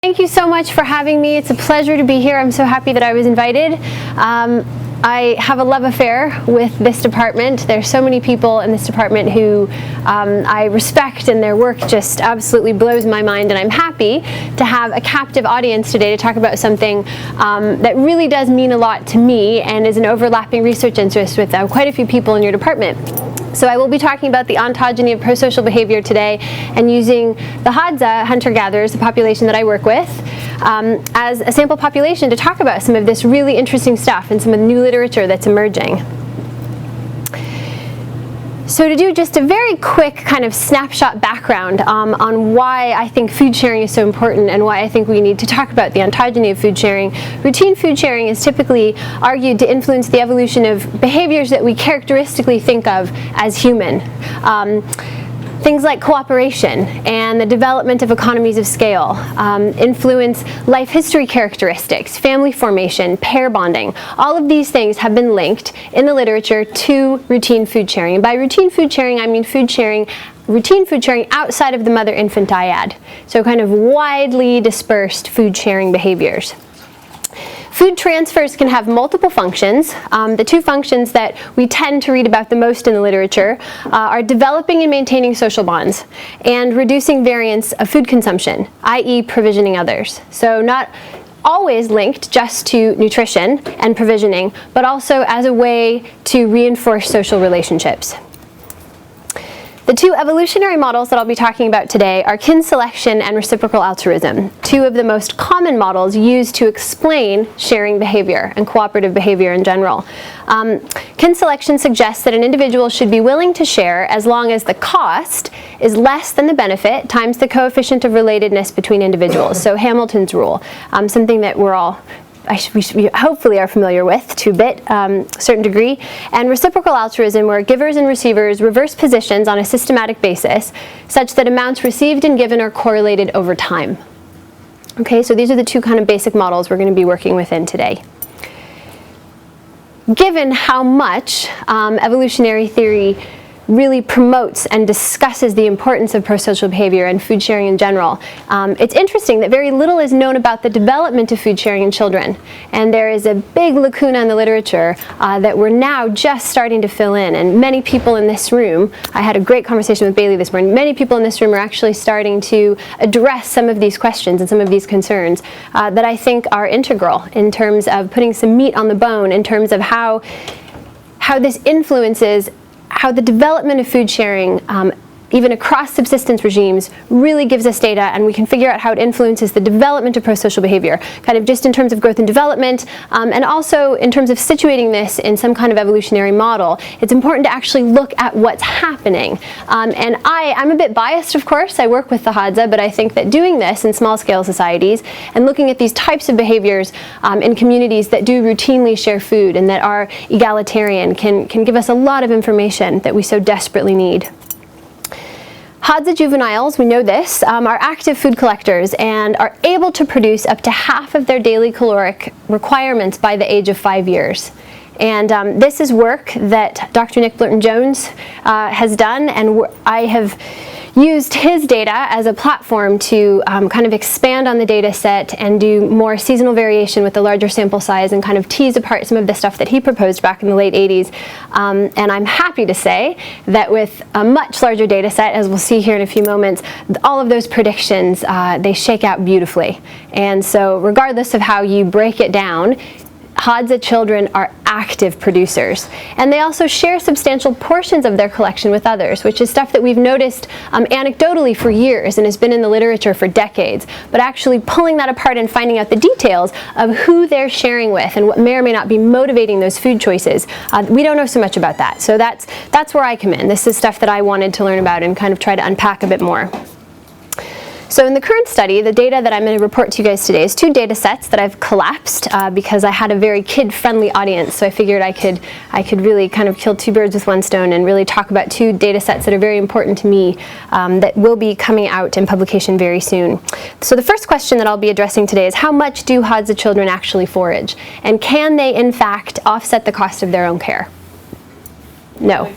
Thank you so much for having me. It's a pleasure to be here. I'm so happy that I was invited. I have a love affair with this department. There's so many people in this department who I respect, and their work just absolutely blows my mind, and I'm happy to have a captive audience today to talk about something that really does mean a lot to me and is an overlapping research interest with quite a few people in your department. So I will be talking about the ontogeny of prosocial behavior today and using the Hadza hunter-gatherers, the population that I work with, as a sample population to talk about some of this really interesting stuff and some of the new literature that's emerging. So to do just a very quick kind of snapshot background on why I think food sharing is so important and why I think we need to talk about the ontogeny of food sharing. Routine food sharing is typically argued to influence the evolution of behaviors that we characteristically think of as human. Things like cooperation and the development of economies of scale, influence life history characteristics, family formation, pair bonding. All of these things have been linked in the literature to routine food sharing. And by routine food sharing, I mean routine food sharing outside of the mother-infant dyad. So kind of widely dispersed food sharing behaviors. Food transfers can have multiple functions. The two functions that we tend to read about the most in the literature are developing and maintaining social bonds and reducing variance of food consumption, i.e. provisioning others. So not always linked just to nutrition and provisioning, but also as a way to reinforce social relationships. The two evolutionary models that I'll be talking about today are kin selection and reciprocal altruism, two of the most common models used to explain sharing behavior and cooperative behavior in general. Kin selection suggests that an individual should be willing to share as long as the cost is less than the benefit times the coefficient of relatedness between individuals. So Hamilton's rule, something that we hopefully are familiar with to a certain degree, and reciprocal altruism, where givers and receivers reverse positions on a systematic basis such that amounts received and given are correlated over time. Okay, so these are the two kind of basic models we're going to be working within today. Given how much evolutionary theory really promotes and discusses the importance of prosocial behavior and food sharing in general, it's interesting that very little is known about the development of food sharing in children. And there is a big lacuna in the literature that we're now just starting to fill in. And many people in this room, I had a great conversation with Bailey this morning, many people in this room are actually starting to address some of these questions and some of these concerns that I think are integral in terms of putting some meat on the bone, in terms of how this influences how the development of food sharing, even across subsistence regimes, really gives us data, and we can figure out how it influences the development of prosocial behavior, kind of just in terms of growth and development, and also in terms of situating this in some kind of evolutionary model. It's important to actually look at what's happening. And I'm a bit biased, of course. I work with the Hadza, but I think that doing this in small-scale societies and looking at these types of behaviors in communities that do routinely share food and that are egalitarian can give us a lot of information that we so desperately need. Hadza juveniles, we know this, are active food collectors and are able to produce up to half of their daily caloric requirements by the age of 5 years. And this is work that Dr. Nick Blurton-Jones has done, and I have used his data as a platform to kind of expand on the data set and do more seasonal variation with a larger sample size and kind of tease apart some of the stuff that he proposed back in the late 80s. And I'm happy to say that with a much larger data set, as we'll see here in a few moments, all of those predictions, they shake out beautifully. And so regardless of how you break it down, Hadza children are active producers, and they also share substantial portions of their collection with others, which is stuff that we've noticed anecdotally for years and has been in the literature for decades, but actually pulling that apart and finding out the details of who they're sharing with and what may or may not be motivating those food choices. We don't know so much about that, so that's where I come in. This is stuff that I wanted to learn about and kind of try to unpack a bit more. So in the current study, the data that I'm going to report to you guys today is two data sets that I've collapsed because I had a very kid-friendly audience, so I figured I could really kind of kill two birds with one stone and really talk about two data sets that are very important to me that will be coming out in publication very soon. So the first question that I'll be addressing today is, how much do Hadza children actually forage? And can they, in fact, offset the cost of their own care? No.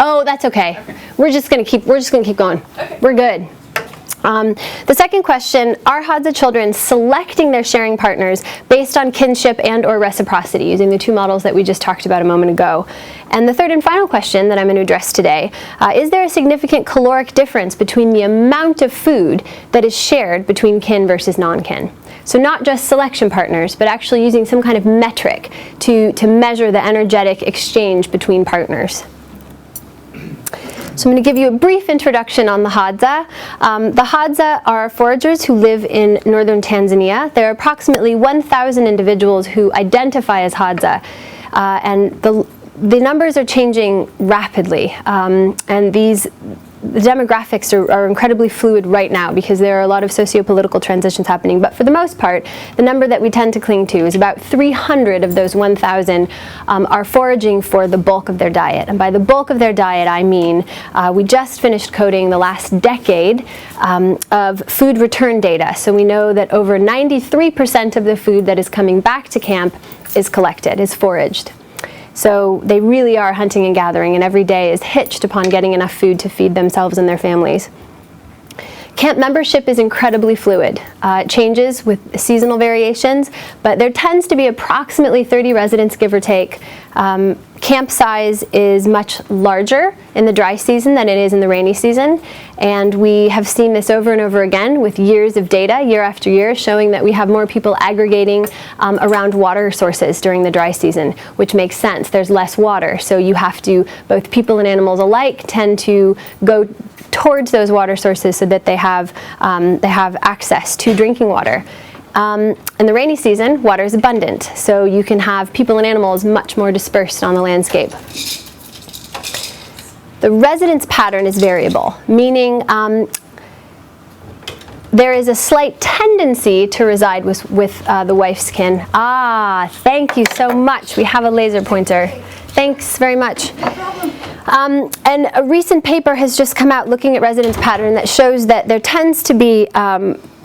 Oh, that's okay. We're just going to keep going. Okay. We're good. The second question, are Hadza children selecting their sharing partners based on kinship and or reciprocity, using the two models that we just talked about a moment ago? And the third and final question that I'm going to address today, is there a significant caloric difference between the amount of food that is shared between kin versus non-kin? So not just selection partners, but actually using some kind of metric to measure the energetic exchange between partners. So I'm going to give you a brief introduction on the Hadza. The Hadza are foragers who live in northern Tanzania. There are approximately 1,000 individuals who identify as Hadza, and the numbers are changing rapidly, and the demographics are incredibly fluid right now because there are a lot of socio-political transitions happening. But for the most part, the number that we tend to cling to is about 300 of those 1,000 are foraging for the bulk of their diet. And by the bulk of their diet, I mean we just finished coding the last decade of food return data. So we know that over 93% of the food that is coming back to camp is collected, is foraged. So they really are hunting and gathering, and every day is hitched upon getting enough food to feed themselves and their families. Camp membership is incredibly fluid. It changes with seasonal variations, but there tends to be approximately 30 residents, give or take. Camp size is much larger in the dry season than it is in the rainy season, and we have seen this over and over again with years of data, year after year, showing that we have more people aggregating around water sources during the dry season, which makes sense. There's less water, so you have to, both people and animals alike, tend to go towards those water sources so that they have access to drinking water. In the rainy season, water is abundant, so you can have people and animals much more dispersed on the landscape. The residence pattern is variable, meaning there is a slight tendency to reside with the wife's kin. Ah, thank you so much. We have a laser pointer. Thanks very much. And a recent paper has just come out looking at residence pattern that shows that there tends to be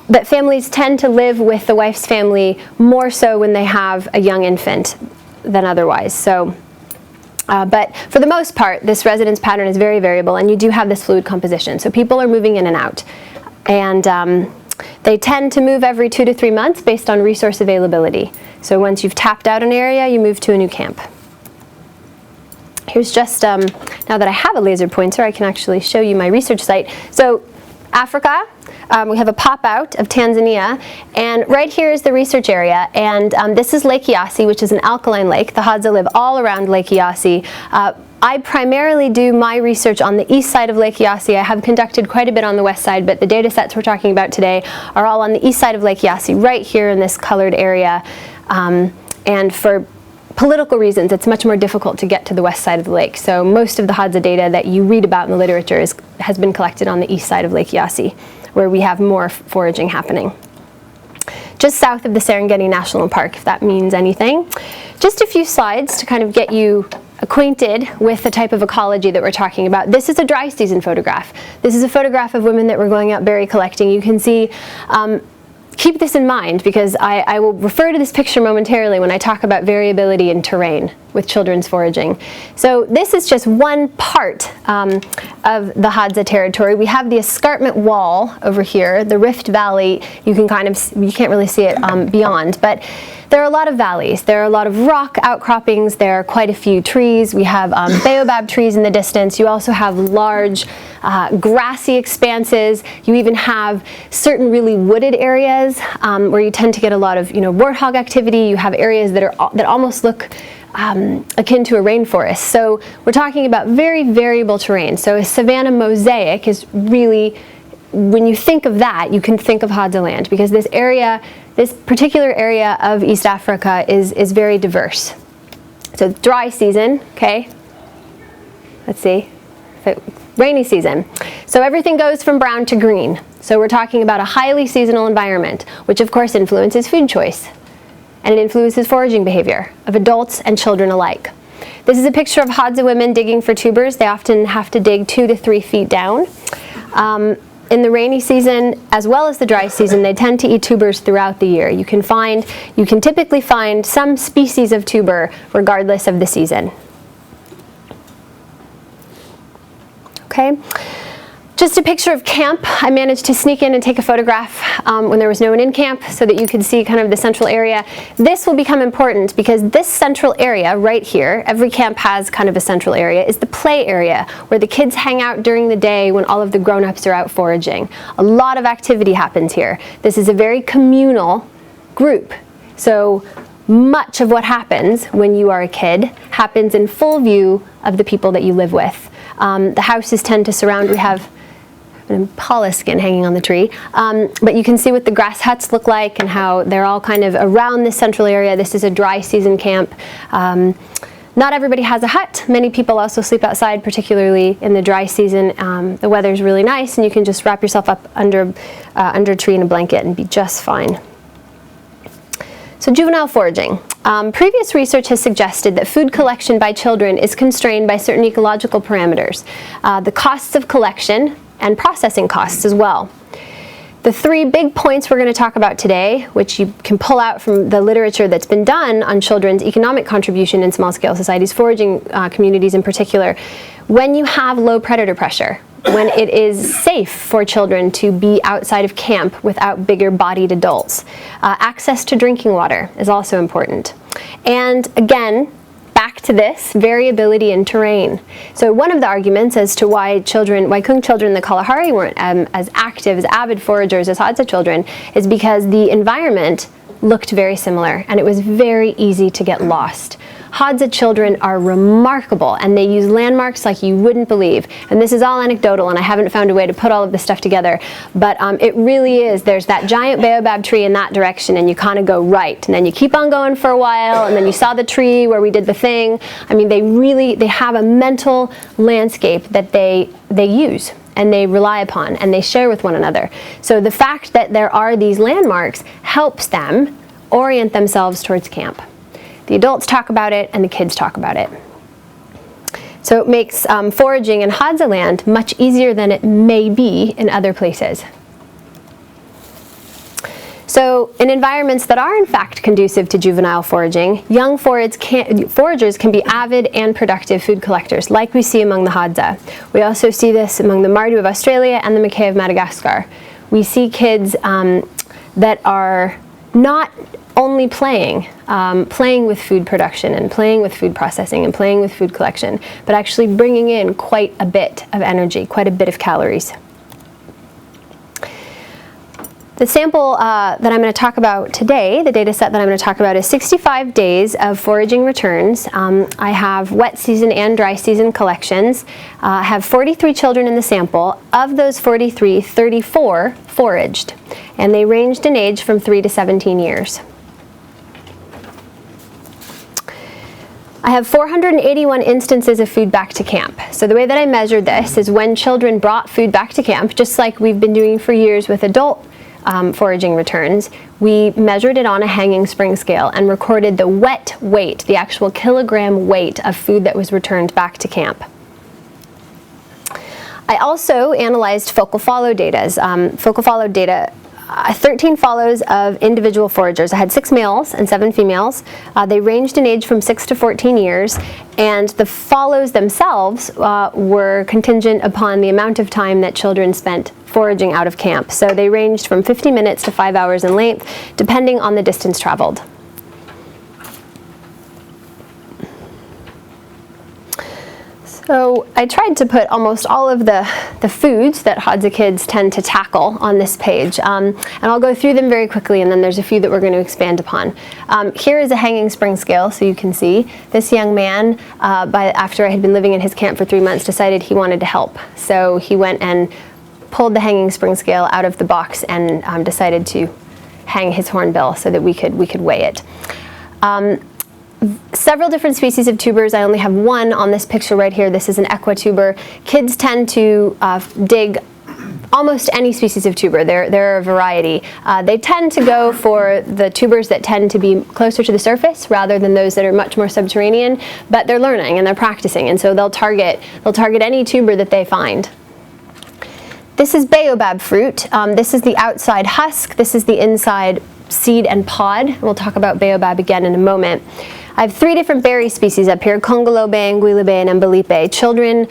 that families tend to live with the wife's family more so when they have a young infant than otherwise. So, but for the most part, this residence pattern is very variable, and you do have this fluid composition. So people are moving in and out, and they tend to move every 2 to 3 months based on resource availability. So once you've tapped out an area, you move to a new camp. Here's just, now that I have a laser pointer, I can actually show you my research site. So Africa, we have a pop-out of Tanzania, and right here is the research area, and this is Lake Eyasi, which is an alkaline lake. The Hadza live all around Lake Eyasi. I primarily do my research on the east side of Lake Eyasi. I have conducted quite a bit on the west side, but the data sets we're talking about today are all on the east side of Lake Eyasi, right here in this colored area, and for political reasons, it's much more difficult to get to the west side of the lake. So most of the Hadza data that you read about in the literature has been collected on the east side of Lake Eyasi, where we have more foraging happening. Just south of the Serengeti National Park, if that means anything. Just a few slides to kind of get you acquainted with the type of ecology that we're talking about. This is a dry season photograph. This is a photograph of women that were going out berry collecting. You can see keep this in mind, because I will refer to this picture momentarily when I talk about variability in terrain with children's foraging. So this is just one part of the Hadza territory. We have the escarpment wall over here, the Rift Valley. You can't really see it beyond, but there are a lot of valleys. There are a lot of rock outcroppings. There are quite a few trees. We have Baobab trees in the distance. You also have large grassy expanses. You even have certain really wooded areas where you tend to get a lot of warthog activity. You have areas that almost look akin to a rainforest. So we're talking about very variable terrain. So a savanna mosaic is really, when you think of that, you can think of Hadza land, because this particular area of East Africa is very diverse. So dry season, okay, let's see, rainy season. So everything goes from brown to green. So we're talking about a highly seasonal environment, which of course influences food choice, and it influences foraging behavior of adults and children alike. This is a picture of Hadza women digging for tubers. They often have to dig 2 to 3 feet down. In the rainy season, as well as the dry season, they tend to eat tubers throughout the year. You can typically find some species of tuber regardless of the season. Okay? Just a picture of camp. I managed to sneak in and take a photograph when there was no one in camp so that you could see kind of the central area. This will become important because this central area right here, every camp has kind of a central area, is the play area where the kids hang out during the day when all of the grown-ups are out foraging. A lot of activity happens here. This is a very communal group. So much of what happens when you are a kid happens in full view of the people that you live with. The houses tend to surround, we have an impala skin hanging on the tree, but you can see what the grass huts look like and how they're all kind of around this central area. This is a dry season camp. Not everybody has a hut. Many people also sleep outside, particularly in the dry season. The weather's really nice and you can just wrap yourself up under a tree in a blanket and be just fine. So juvenile foraging. Previous research has suggested that food collection by children is constrained by certain ecological parameters, the costs of collection and processing costs as well. The three big points we're going to talk about today, which you can pull out from the literature that's been done on children's economic contribution in small-scale societies, foraging communities in particular, when you have low predator pressure, when it is safe for children to be outside of camp without bigger bodied adults. Access to drinking water is also important. And again, back to this, variability in terrain. So one of the arguments as to why Kung children in the Kalahari weren't as active, as avid foragers as Hadza children, is because the environment looked very similar and it was very easy to get lost. Hadza children are remarkable and they use landmarks like you wouldn't believe. And this is all anecdotal and I haven't found a way to put all of this stuff together, but it really is. There's that giant Baobab tree in that direction and you kind of go right. And then you keep on going for a while and then you saw the tree where we did the thing. I mean, they have a mental landscape that they use and they rely upon and they share with one another. So the fact that there are these landmarks helps them orient themselves towards camp. The adults talk about it and the kids talk about it. So it makes foraging in Hadza land much easier than it may be in other places. So in environments that are in fact conducive to juvenile foraging, young foragers can be avid and productive food collectors, like we see among the Hadza. We also see this among the Mardu of Australia and the Mackay of Madagascar. We see kids that are not only playing with food production and playing with food processing and playing with food collection, but actually bringing in quite a bit of energy, quite a bit of calories. The sample that I'm going to talk about today, the data set that I'm going to talk about, is 65 days of foraging returns. I have wet season and dry season collections. I have 43 children in the sample. Of those 43, 34 foraged, and they ranged in age from 3 to 17 years. I have 481 instances of food back to camp. So the way that I measured this is when children brought food back to camp, just like we've been doing for years with adult foraging returns, we measured it on a hanging spring scale and recorded the wet weight, the actual kilogram weight of food that was returned back to camp. I also analyzed focal follow data. 13 follows of individual foragers. I had 6 males and 7 females. They ranged in age from 6 to 14 years, and the follows themselves were contingent upon the amount of time that children spent foraging out of camp. So they ranged from 50 minutes to 5 hours in length, depending on the distance traveled. So I tried to put almost all of the foods that Hadza kids tend to tackle on this page, and I'll go through them very quickly, and then there's a few that we're going to expand upon. Here is a hanging spring scale, so you can see this young man, after I had been living in his camp for 3 months, decided he wanted to help. So he went and pulled the hanging spring scale out of the box and decided to hang his hornbill so that we could weigh it. Several different species of tubers. I only have one on this picture right here. This is an equituber. Kids tend to dig almost any species of tuber. There are a variety. They tend to go for the tubers that tend to be closer to the surface rather than those that are much more subterranean, but they're learning and they're practicing, and so they'll target any tuber that they find. This is Baobab fruit. This is the outside husk. This is the inside seed and pod. We'll talk about Baobab again in a moment. I have 3 different berry species up here, Congolobe, Anguilabe, and Embolipe. Children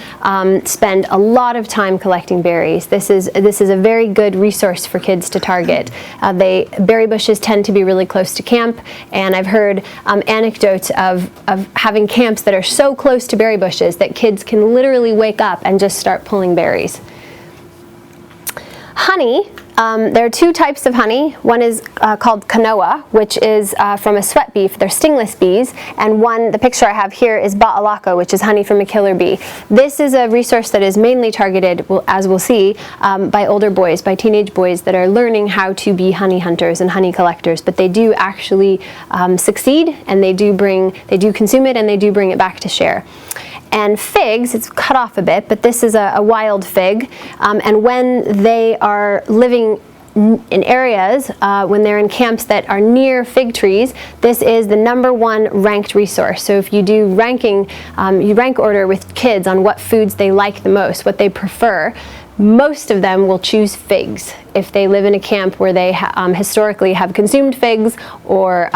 spend a lot of time collecting berries. This is a very good resource for kids to target. Berry bushes tend to be really close to camp, and I've heard anecdotes of having camps that are so close to berry bushes that kids can literally wake up and just start pulling berries. Honey. There are 2 types of honey. One is called canoa, which is from a sweat bee. They're stingless bees. And the picture I have here is ba'alaka, which is honey from a killer bee. This is a resource that is mainly targeted, as we'll see, by older boys, by teenage boys that are learning how to be honey hunters and honey collectors. But they do actually succeed, and they do consume it, and they do bring it back to share. And figs, it's cut off a bit, but this is a wild fig. And when they are living in areas, when they're in camps that are near fig trees, this is the #1 ranked resource. So if you do ranking, you rank order with kids on what foods they like the most, what they prefer, most of them will choose figs if they live in a camp where they historically have consumed figs, or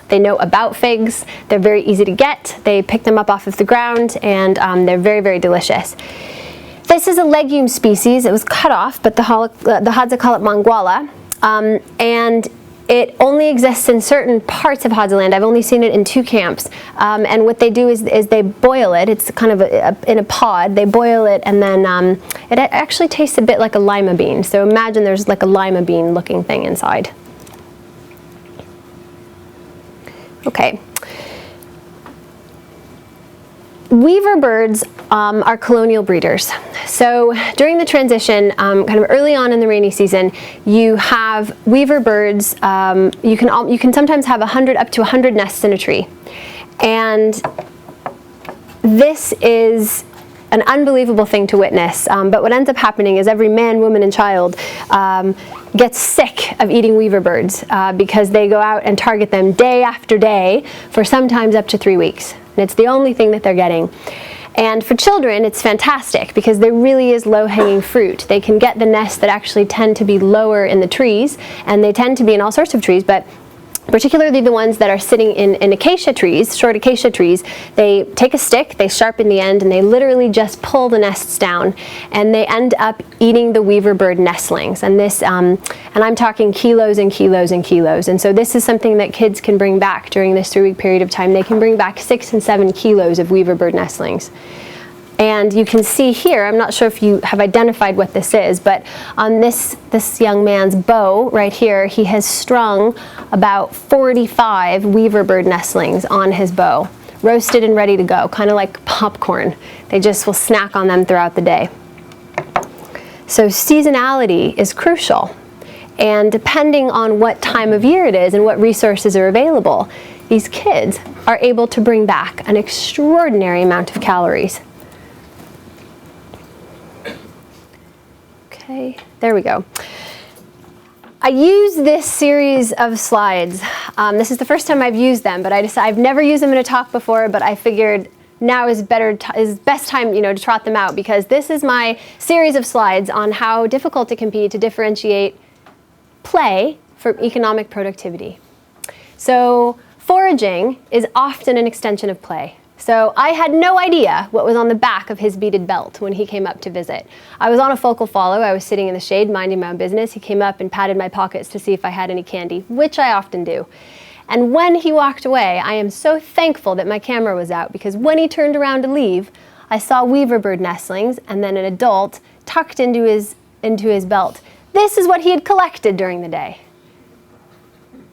they know about figs. They're very easy to get. They pick them up off of the ground, and they're very, very delicious. This is a legume species. It was cut off, but the Hadza call it manguala, and it only exists in certain parts of Hadza land. I've only seen it in 2 camps, and what they do is they boil it. It's kind of in a pod. They boil it, and then it actually tastes a bit like a lima bean. So imagine there's like a lima bean looking thing inside. Okay. Weaverbirds are colonial breeders. So during the transition, kind of early on in the rainy season, you have weaverbirds. You can sometimes have up to 100 nests in a tree, and this is an unbelievable thing to witness. But what ends up happening is every man, woman, and child gets sick of eating weaverbirds because they go out and target them day after day for sometimes up to 3 weeks. And it's the only thing that they're getting. And for children, it's fantastic because there really is low-hanging fruit. They can get the nests that actually tend to be lower in the trees, and they tend to be in all sorts of trees, but particularly the ones that are sitting in acacia trees, short acacia trees. They take a stick, they sharpen the end, and they literally just pull the nests down, and they end up eating the weaverbird nestlings. And this, and I'm talking kilos and kilos and kilos. And so this is something that kids can bring back during this 3-week period of time. They can bring back 6 and 7 kilos of weaverbird nestlings. And you can see here, I'm not sure if you have identified what this is, but on this young man's bow right here, he has strung about 45 weaverbird nestlings on his bow, roasted and ready to go, kind of like popcorn. They just will snack on them throughout the day. So seasonality is crucial. And depending on what time of year it is and what resources are available, these kids are able to bring back an extraordinary amount of calories. Okay, there we go. I use this series of slides. This is the first time I've used them, but I've never used them in a talk before, but I figured now is best time, to trot them out, because this is my series of slides on how difficult it can be to differentiate play from economic productivity. So foraging is often an extension of play. So I had no idea what was on the back of his beaded belt when he came up to visit. I was on a focal follow. I was sitting in the shade minding my own business. He came up and patted my pockets to see if I had any candy, which I often do. And when he walked away, I am so thankful that my camera was out, because when he turned around to leave, I saw weaverbird nestlings and then an adult tucked into his belt. This is what he had collected during the day.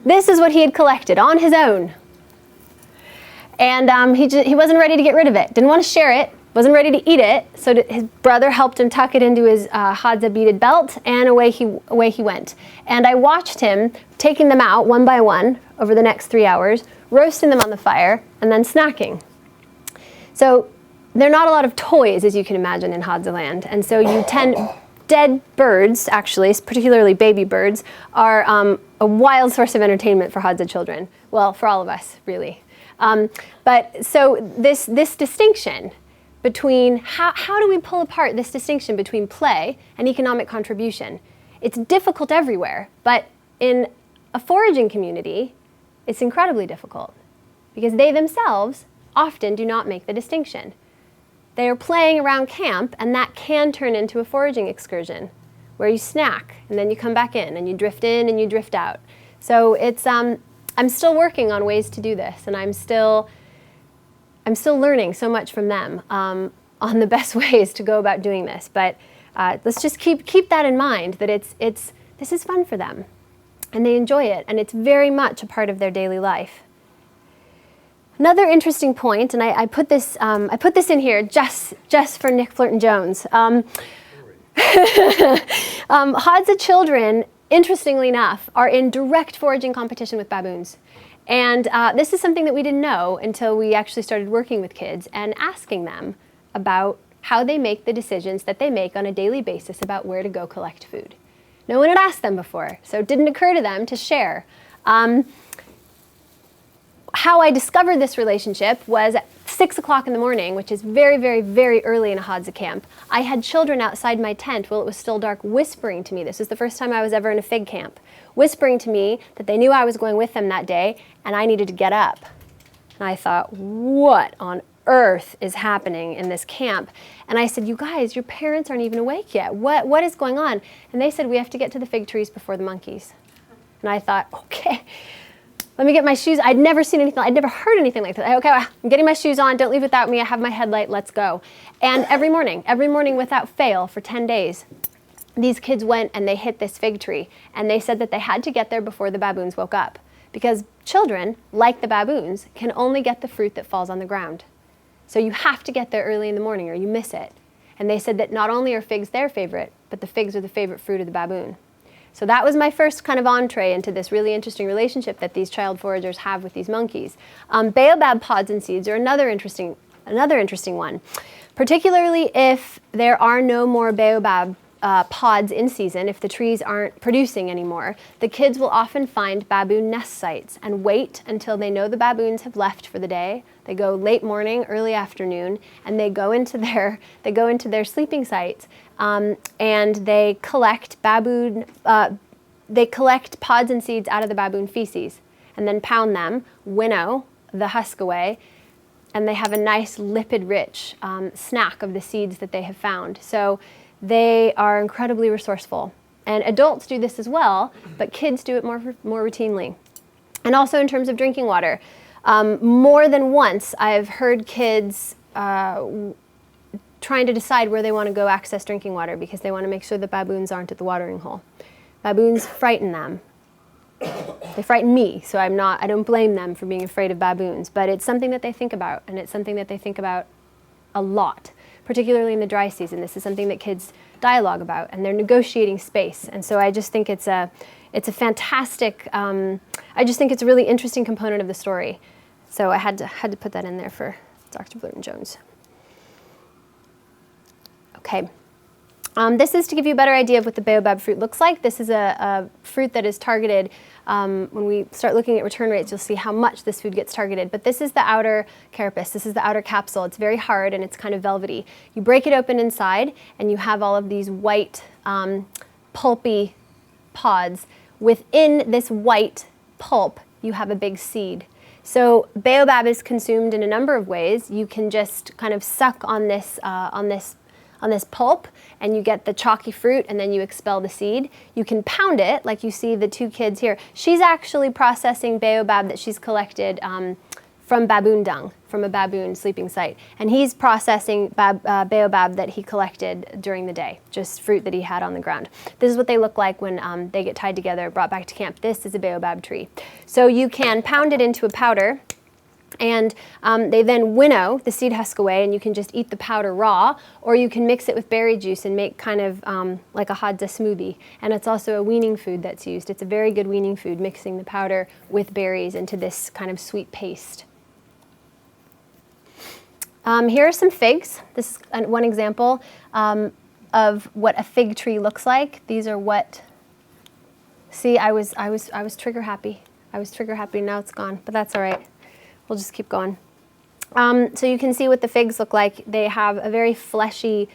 This is what he had collected on his own. And he wasn't ready to get rid of it, didn't want to share it, wasn't ready to eat it, so his brother helped him tuck it into his Hadza beaded belt, and away he went. And I watched him taking them out one by one over the next 3 hours, roasting them on the fire, and then snacking. So there are not a lot of toys, as you can imagine, in Hadza land, and so dead birds, actually, particularly baby birds, are a wild source of entertainment for Hadza children. Well, for all of us, really. But so this distinction between, how do we pull apart this distinction between play and economic contribution? It's difficult everywhere, but in a foraging community, it's incredibly difficult. because they themselves often do not make the distinction. They are playing around camp, and that can turn into a foraging excursion where you snack and then you come back in and you drift out. So it's, I'm still working on ways to do this, and I'm still learning so much from them on the best ways to go about doing this. But let's just keep that in mind, that this is fun for them and they enjoy it, and it's very much a part of their daily life. Another interesting point, and I put this in here just for Nick Flirton-Jones. Hadza children, interestingly enough, are in direct foraging competition with baboons. And this is something that we didn't know until we actually started working with kids and asking them about how they make the decisions that they make on a daily basis about where to go collect food. No one had asked them before, so it didn't occur to them to share. How I discovered this relationship was at 6 o'clock in the morning, which is very, very, very early in a Hadza camp. I had children outside my tent while it was still dark whispering to me. This was the first time I was ever in a fig camp. Whispering to me that they knew I was going with them that day and I needed to get up. And I thought, what on earth is happening in this camp? And I said, you guys, your parents aren't even awake yet. What is going on? And they said, we have to get to the fig trees before the monkeys. And I thought, okay. Let me get my shoes. I'd never seen anything, I'd never heard anything like that. Okay, I'm getting my shoes on, don't leave without me, I have my headlight, let's go. And every morning without fail for 10 days, these kids went and they hit this fig tree, and they said that they had to get there before the baboons woke up, because children, like the baboons, can only get the fruit that falls on the ground. So you have to get there early in the morning or you miss it. And they said that not only are figs their favorite, but the figs are the favorite fruit of the baboon. So that was my first kind of entree into this really interesting relationship that these child foragers have with these monkeys. Baobab pods and seeds are another interesting one, particularly if there are no more baobab pods in season, if the trees aren't producing anymore. The kids will often find baboon nest sites and wait until they know the baboons have left for the day. They go late morning, early afternoon, and they go into their sleeping sites. And they collect pods and seeds out of the baboon feces and then pound them, winnow the husk away, and they have a nice lipid-rich snack of the seeds that they have found. So they are incredibly resourceful. And adults do this as well, but kids do it more routinely. And also in terms of drinking water, more than once I've heard kids trying to decide where they want to go access drinking water because they want to make sure the baboons aren't at the watering hole. Baboons frighten them. They frighten me, so I don't blame them for being afraid of baboons, but it's something that they think about, and it's something that they think about a lot, particularly in the dry season. This is something that kids dialogue about, and they're negotiating space. And so I just think it's a fantastic, I just think it's a really interesting component of the story. So I had to put that in there for Dr. Flirton-Jones. Okay. This is to give you a better idea of what the baobab fruit looks like. This is a fruit that is targeted. When we start looking at return rates, you'll see how much this food gets targeted. But this is the outer carapace. This is the outer capsule. It's very hard and it's kind of velvety. You break it open inside and you have all of these white, pulpy pods. Within this white pulp, you have a big seed. So baobab is consumed in a number of ways. You can just kind of suck on this pulp and you get the chalky fruit and then you expel the seed. You can pound it, like you see the two kids here. She's actually processing baobab that she's collected from baboon dung, from a baboon sleeping site. And he's processing baobab that he collected during the day, just fruit that he had on the ground. This is what they look like when they get tied together, brought back to camp. This is a baobab tree. So you can pound it into a powder, and they then winnow the seed husk away, and you can just eat the powder raw, or you can mix it with berry juice and make kind of like a Hadza smoothie. And it's also a weaning food that's used. It's a very good weaning food, mixing the powder with berries into this kind of sweet paste. Here are some figs. This is one example of what a fig tree looks like. These are what, see, I was trigger happy. I was trigger happy, now it's gone, but that's all right. We'll just keep going. So you can see what the figs look like. They have a very fleshy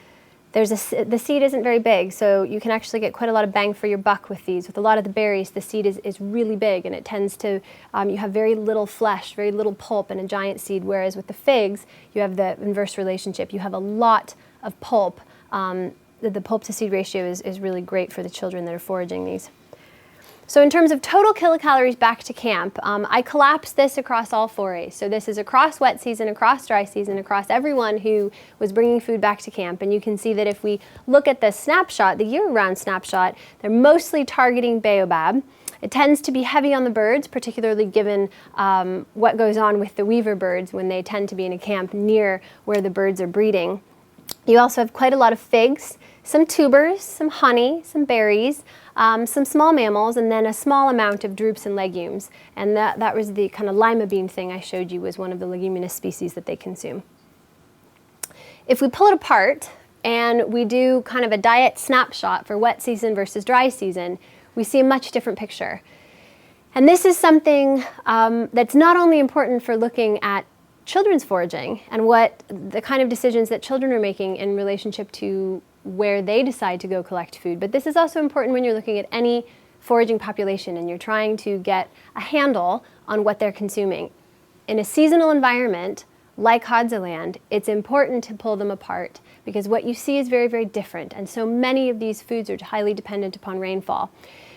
the seed isn't very big, so you can actually get quite a lot of bang for your buck with these. With a lot of the berries, the seed is really big, and it tends to, you have very little flesh, very little pulp in a giant seed, whereas with the figs, you have the inverse relationship. You have a lot of pulp. The pulp to seed ratio is really great for the children that are foraging these. So in terms of total kilocalories back to camp, I collapsed this across all forays. So this is across wet season, across dry season, across everyone who was bringing food back to camp. And you can see that if we look at the snapshot, the year-round snapshot, they're mostly targeting Baobab. It tends to be heavy on the birds, particularly given what goes on with the Weaverbirds when they tend to be in a camp near where the birds are breeding. You also have quite a lot of figs, some tubers, some honey, some berries, some small mammals, and then a small amount of drupes and legumes. And that was the kind of lima bean thing I showed you was one of the leguminous species that they consume. If we pull it apart and we do kind of a diet snapshot for wet season versus dry season, we see a much different picture. And this is something that's not only important for looking at children's foraging and what the kind of decisions that children are making in relationship to where they decide to go collect food, but this is also important when you're looking at any foraging population and you're trying to get a handle on what they're consuming. In a seasonal environment like Hadza land, it's important to pull them apart because what you see is very, very different, and so many of these foods are highly dependent upon rainfall.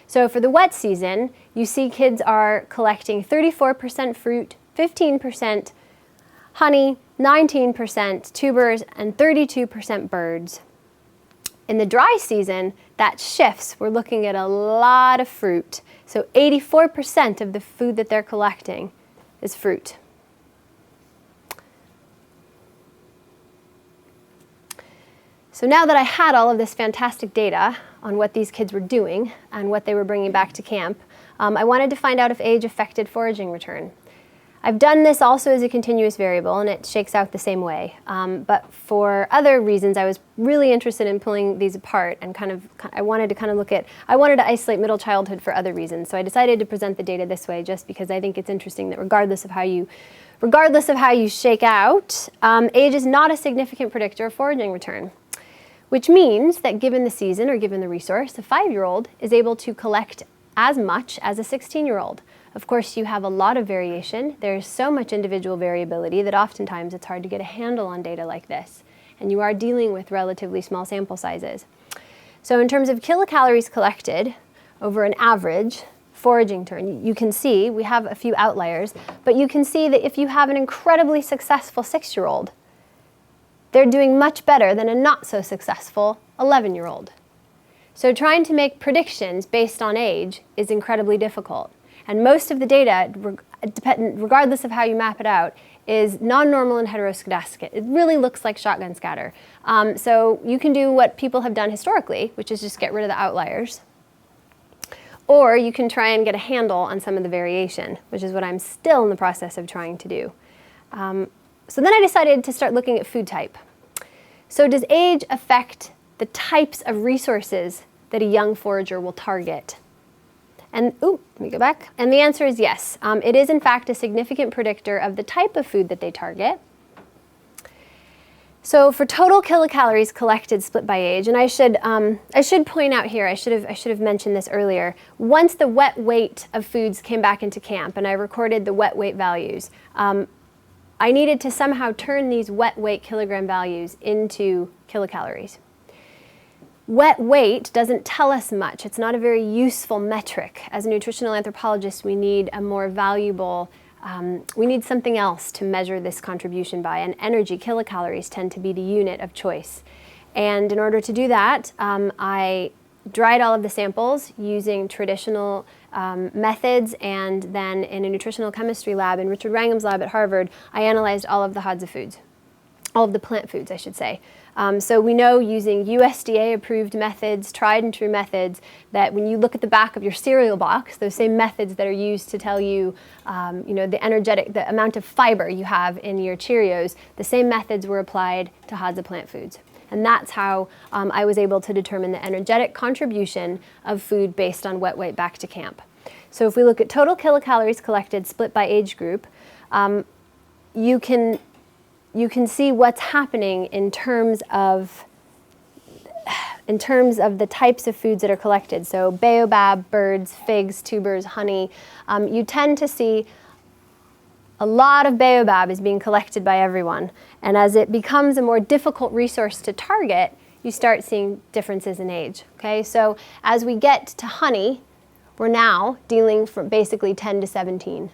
So for the wet season, you see kids are collecting 34% fruit, 15% honey, 19% tubers, and 32% birds. In the dry season, that shifts. We're looking at a lot of fruit. So 84% of the food that they're collecting is fruit. So now that I had all of this fantastic data on what these kids were doing and what they were bringing back to camp, I wanted to find out if age affected foraging return. I've done this also as a continuous variable, and it shakes out the same way. But for other reasons, I was really interested in pulling these apart and I wanted to isolate middle childhood for other reasons. So I decided to present the data this way just because I think it's interesting that regardless of how you shake out, age is not a significant predictor of foraging return, which means that given the season or given the resource, a 5-year-old is able to collect as much as a 16-year-old. Of course, you have a lot of variation. There's so much individual variability that oftentimes it's hard to get a handle on data like this. And you are dealing with relatively small sample sizes. So in terms of kilocalories collected over an average foraging turn, you can see we have a few outliers, but you can see that if you have an incredibly successful 6-year-old, they're doing much better than a not so successful 11-year-old. So trying to make predictions based on age is incredibly difficult. And most of the data, regardless of how you map it out, is non-normal and heteroscedastic. It really looks like shotgun scatter. So you can do what people have done historically, which is just get rid of the outliers. Or you can try and get a handle on some of the variation, which is what I'm still in the process of trying to do. So then I decided to start looking at food type. So does age affect the types of resources that a young forager will target? And, let me go back. And the answer is yes. It is in fact a significant predictor of the type of food that they target. So for total kilocalories collected split by age, and I should point out here, I should have mentioned this earlier. Once the wet weight of foods came back into camp and I recorded the wet weight values, I needed to somehow turn these wet weight kilogram values into kilocalories. Wet weight doesn't tell us much. It's not a very useful metric. As nutritional anthropologists, we need a more valuable, we need something else to measure this contribution by, and energy, kilocalories, tend to be the unit of choice. And in order to do that, I dried all of the samples using traditional methods, and then in a nutritional chemistry lab in Richard Wrangham's lab at Harvard, I analyzed all of the Hadza foods, all of the plant foods, I should say. So we know using USDA-approved methods, tried and true methods, that when you look at the back of your cereal box, those same methods that are used to tell you, the amount of fiber you have in your Cheerios, the same methods were applied to Hadza plant foods. And that's how I was able to determine the energetic contribution of food based on wet weight back to camp. So if we look at total kilocalories collected split by age group, you can see what's happening in terms of in terms of the types of foods that are collected, so baobab, birds, figs, tubers, honey, you tend to see a lot of baobab is being collected by everyone. And as it becomes a more difficult resource to target, you start seeing differences in age. Okay, so as we get to honey, we're now dealing from basically 10 to 17.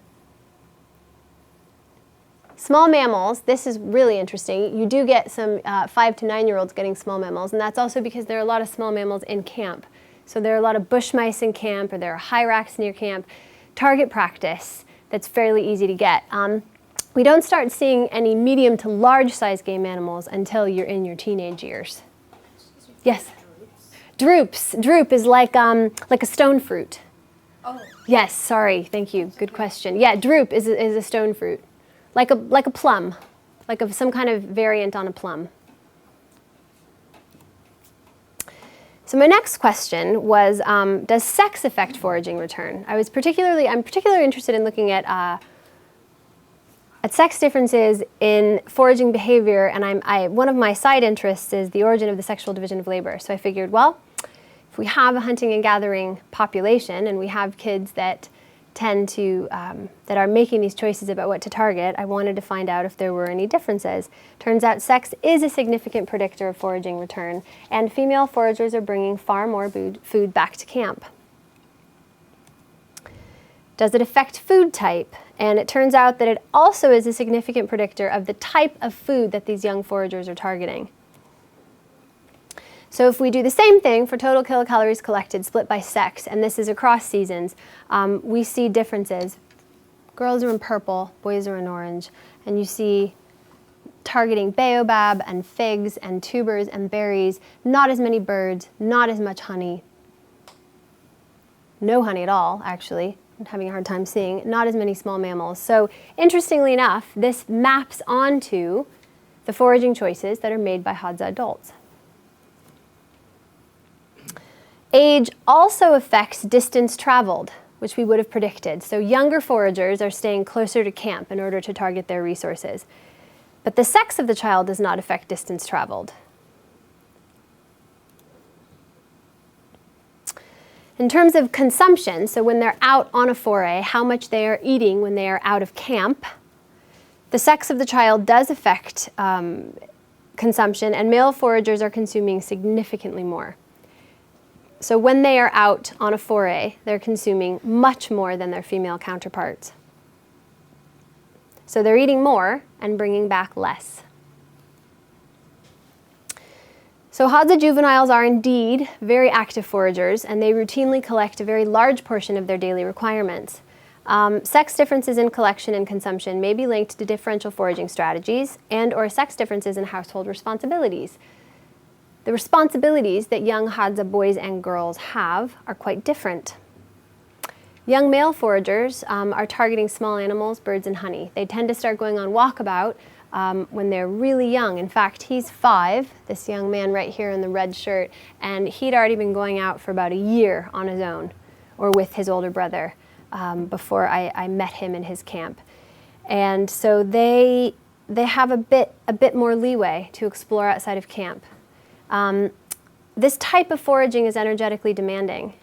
Small mammals, this is really interesting. You do get some 5 to 9-year-olds getting small mammals, and that's also because there are a lot of small mammals in camp. So there are a lot of bush mice in camp, or there are hyrax near camp. Target practice that's fairly easy to get. We don't start seeing any medium to large size game animals until you're in your teenage years. Yes? Droops. Droop is like a stone fruit. Oh. Yes, sorry, thank you, good question. Yeah, droop is a stone fruit. Like a plum, some kind of variant on a plum. So my next question was, does sex affect foraging return? I'm particularly interested in looking at sex differences in foraging behavior, and one of my side interests is the origin of the sexual division of labor. So I figured, well, if we have a hunting and gathering population and we have kids that tend to, that are making these choices about what to target, I wanted to find out if there were any differences. Turns out sex is a significant predictor of foraging return, and female foragers are bringing far more food back to camp. Does it affect food type? And it turns out that it also is a significant predictor of the type of food that these young foragers are targeting. So if we do the same thing for total kilocalories collected split by sex, and this is across seasons, we see differences. Girls are in purple, boys are in orange, and you see targeting baobab and figs and tubers and berries, not as many birds, not as much honey, no honey at all, actually. I'm having a hard time seeing, not as many small mammals. So interestingly enough, this maps onto the foraging choices that are made by Hadza adults. Age also affects distance traveled, which we would have predicted. So younger foragers are staying closer to camp in order to target their resources. But the sex of the child does not affect distance traveled. In terms of consumption, so when they're out on a foray, how much they are eating when they are out of camp, the sex of the child does affect consumption, and male foragers are consuming significantly more. So when they are out on a foray, they're consuming much more than their female counterparts. So they're eating more and bringing back less. So Hadza juveniles are indeed very active foragers, and they routinely collect a very large portion of their daily requirements. Sex differences in collection and consumption may be linked to differential foraging strategies and/or sex differences in household responsibilities. The responsibilities that young Hadza boys and girls have are quite different. Young male foragers are targeting small animals, birds, and honey. They tend to start going on walkabout when they're really young. In fact, he's 5, this young man right here in the red shirt, and he'd already been going out for about a year on his own or with his older brother before I met him in his camp. And so they have a bit more leeway to explore outside of camp. This type of foraging is energetically demanding,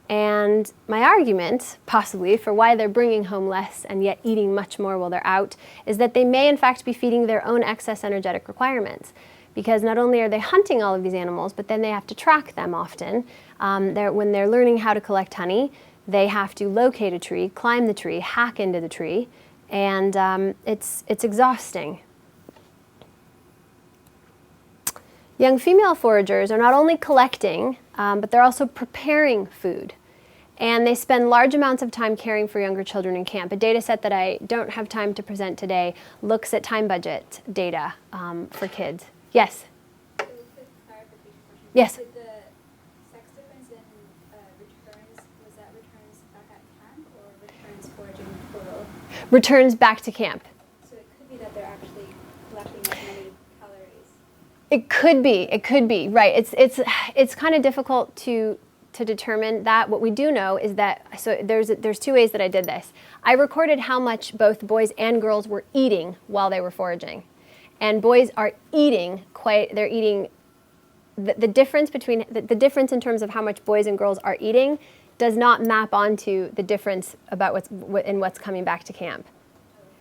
and my argument, possibly, for why they're bringing home less and yet eating much more while they're out is that they may in fact be feeding their own excess energetic requirements, because not only are they hunting all of these animals, but then they have to track them often. When they're learning how to collect honey, they have to locate a tree, climb the tree, hack into the tree, and it's exhausting. Young female foragers are not only collecting, but they're also preparing food. And they spend large amounts of time caring for younger children in camp. A data set that I don't have time to present today looks at time budget data for kids. Yes? So a quick clarification question. Yes? Did the sex difference in returns, was that returns back at camp or returns foraging total? Returns back to camp. So it could be that they're actually collecting as many calories. It could be, right. It's kind of difficult to determine that. What we do know is that, so there's 2 ways that I did this. I recorded how much both boys and girls were eating while they were foraging. And boys are eating they're eating the difference between the difference in terms of how much boys and girls are eating does not map onto the difference about what's coming back to camp.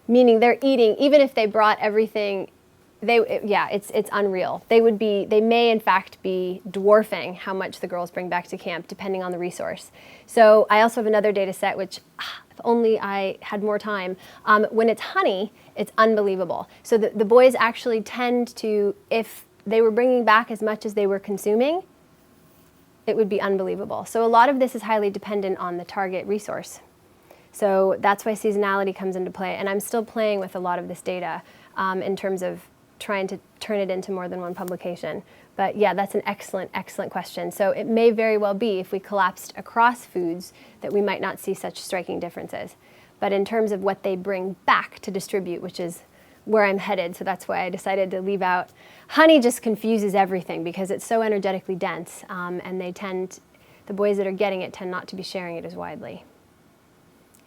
Meaning they're eating, even if they brought everything, it's unreal. They may in fact be dwarfing how much the girls bring back to camp, depending on the resource. So I also have another data set, which if only I had more time. When it's honey, it's unbelievable. So the boys actually tend to, if they were bringing back as much as they were consuming, it would be unbelievable. So a lot of this is highly dependent on the target resource. So that's why seasonality comes into play. And I'm still playing with a lot of this data in terms of trying to turn it into more than one publication. But yeah, that's an excellent, excellent question. So it may very well be, if we collapsed across foods, that we might not see such striking differences. But in terms of what they bring back to distribute, which is where I'm headed, so that's why I decided to leave out. Honey just confuses everything because it's so energetically dense, and the boys that are getting it tend not to be sharing it as widely.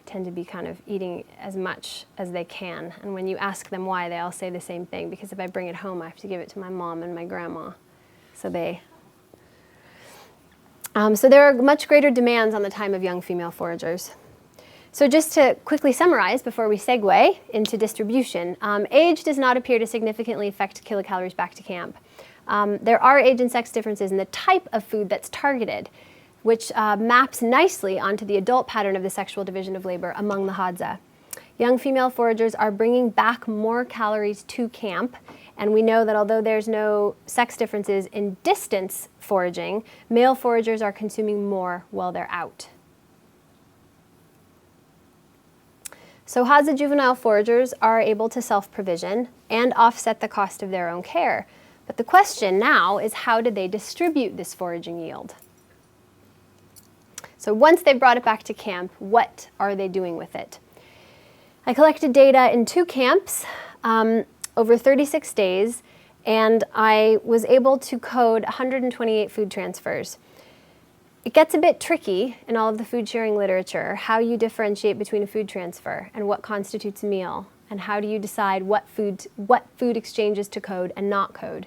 Tend to be kind of eating as much as they can. And when you ask them why, they all say the same thing, because if I bring it home, I have to give it to my mom and my grandma. So there are much greater demands on the time of young female foragers. So just to quickly summarize before we segue into distribution, age does not appear to significantly affect kilocalories back to camp. There are age and sex differences in the type of food that's targeted, which maps nicely onto the adult pattern of the sexual division of labor among the Hadza. Young female foragers are bringing back more calories to camp, and we know that although there's no sex differences in distance foraging, male foragers are consuming more while they're out. So Hadza juvenile foragers are able to self-provision and offset the cost of their own care. But the question now is, how do they distribute this foraging yield? So once they've brought it back to camp, what are they doing with it? I collected data in 2 camps over 36 days, and I was able to code 128 food transfers. It gets a bit tricky in all of the food sharing literature, how you differentiate between a food transfer and what constitutes a meal, and how do you decide what food exchanges to code and not code.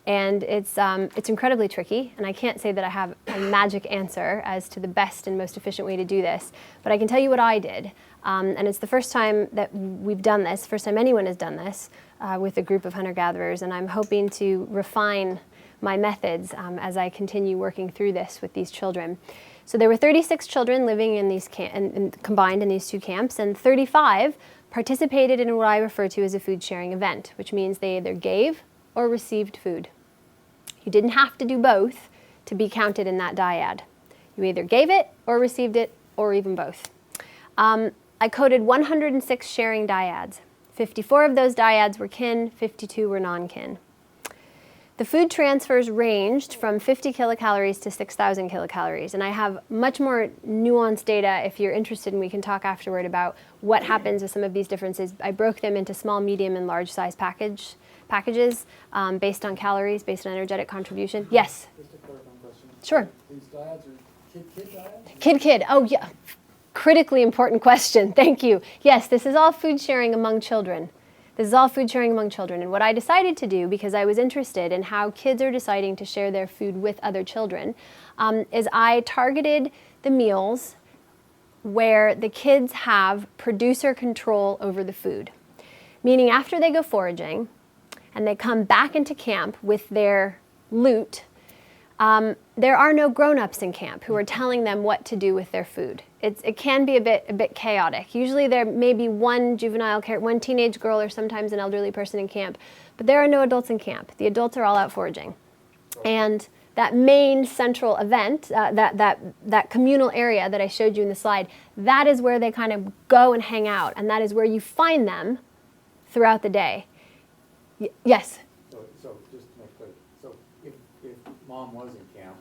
And it's incredibly tricky, and I can't say that I have a magic answer as to the best and most efficient way to do this, but I can tell you what I did. And it's the first time that we've done this, first time anyone has done this with a group of hunter-gatherers, and I'm hoping to refine my methods as I continue working through this with these children. So there were 36 children living in these combined in these 2 camps, and 35 participated in what I refer to as a food sharing event, which means they either gave or received food. You didn't have to do both to be counted in that dyad. You either gave it or received it, or even both. I coded 106 sharing dyads. 54 of those dyads were kin, 52 were non-kin. The food transfers ranged from 50 kilocalories to 6,000 kilocalories, and I have much more nuanced data if you're interested, and we can talk afterward about what happens with some of these differences. I broke them into small, medium, and large size packages based on calories, based on energetic contribution. Yes? Just a clarifying question. Sure. These dyads are kid dyads? Kid. Oh, yeah. Critically important question. Thank you. Yes, this is all food sharing among children. This is all food sharing among children. And what I decided to do, because I was interested in how kids are deciding to share their food with other children, is I targeted the meals where the kids have producer control over the food. Meaning after they go foraging and they come back into camp with their loot, there are no grown-ups in camp who are telling them what to do with their food. It can be a bit chaotic. Usually there may be one teenage girl or sometimes an elderly person in camp, but there are no adults in camp. The adults are all out foraging. And that main central event, that communal area that I showed you in the slide, that is where they kind of go and hang out, and that is where you find them throughout the day. Yes? So just to make clear, so if mom was in camp,